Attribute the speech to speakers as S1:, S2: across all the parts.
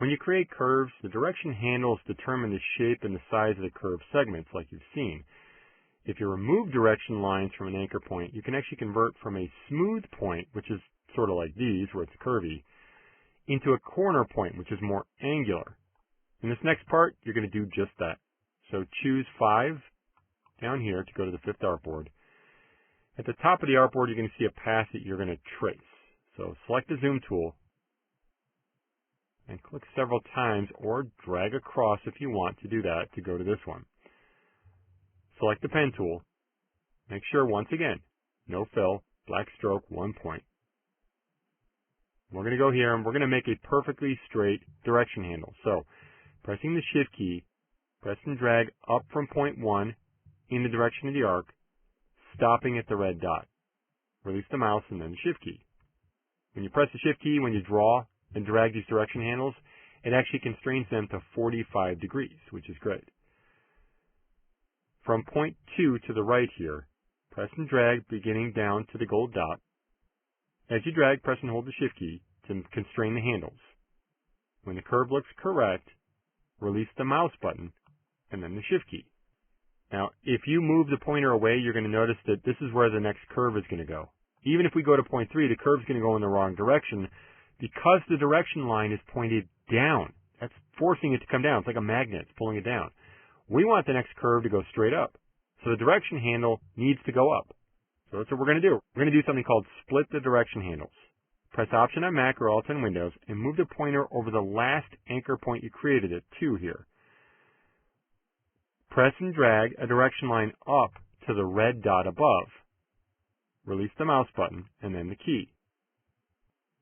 S1: When you create curves, the direction handles determine the shape and the size of the curve segments like you've seen. If you remove direction lines from an anchor point, you can actually convert from a smooth point, which is sort of like these, where it's curvy, into a corner point, which is more angular. In this next part, you're going to do just that. So choose 5 down here to go to the 5th artboard. At the top of the artboard, you're going to see a path that you're going to trace. So select the zoom tool and click several times or drag across if you want to do that to go to this one. Select the pen tool. Make sure, once again, no fill, black stroke, 1 point. We're going to go here and we're going to make a perfectly straight direction handle. So pressing the Shift key, press and drag up from point 1 in the direction of the arc, stopping at the red dot. Release the mouse and then the Shift key. When you press the Shift key, when you draw and drag these direction handles, it actually constrains them to 45 degrees, which is great. From point 2 to the right here, press and drag beginning down to the gold dot. As you drag, press and hold the Shift key to constrain the handles. When the curve looks correct, release the mouse button and then the Shift key. Now, if you move the pointer away, you're going to notice that this is where the next curve is going to go. Even if we go to point 3, the curve is going to go in the wrong direction because the direction line is pointed down. That's forcing it to come down. It's like a magnet. It's pulling it down. We want the next curve to go straight up. So the direction handle needs to go up. So that's what we're going to do. We're going to do something called split the direction handles. Press Option on Mac or Alt on Windows and move the pointer over the last anchor point you created at 2 here. Press and drag a direction line up to the red dot above. Release the mouse button and then the key.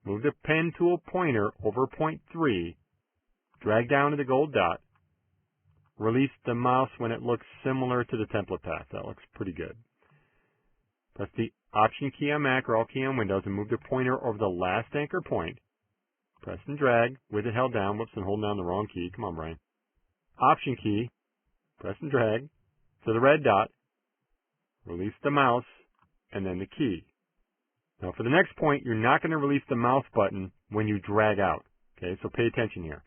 S1: Move the pen tool pointer over point 3. Drag down to the gold dot. Release the mouse when it looks similar to the template path. That looks pretty good. Press the Option key on Mac or Alt key on Windows and move the pointer over the last anchor point. Press and drag with it held down. Whoops, I'm holding down the wrong key. Come on, Brian. Option key. Press and drag to the red dot. Release the mouse and then the key. Now for the next point, you're not going to release the mouse button when you drag out. Okay, so pay attention here.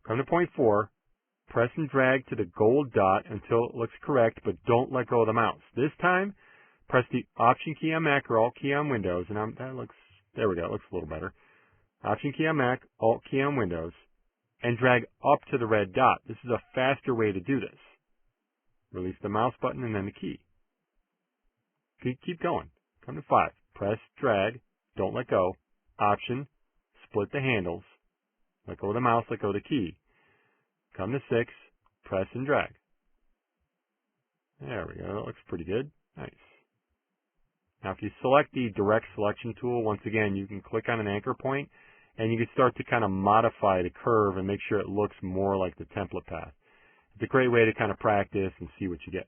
S1: Come to point 4. Press and drag to the gold dot until it looks correct, but don't let go of the mouse. This time, press the Option key on Mac or Alt key on Windows, and there we go, it looks a little better. Option key on Mac, Alt key on Windows, and drag up to the red dot. This is a faster way to do this. Release the mouse button and then the key. Keep going. Come to 5. Press, drag, don't let go. Option, split the handles. Let go of the mouse, let go of the key. Come to 6, press and drag. There we go, that looks pretty good. Nice. Now if you select the direct selection tool, once again, you can click on an anchor point and you can start to kind of modify the curve and make sure it looks more like the template path. It's a great way to kind of practice and see what you get.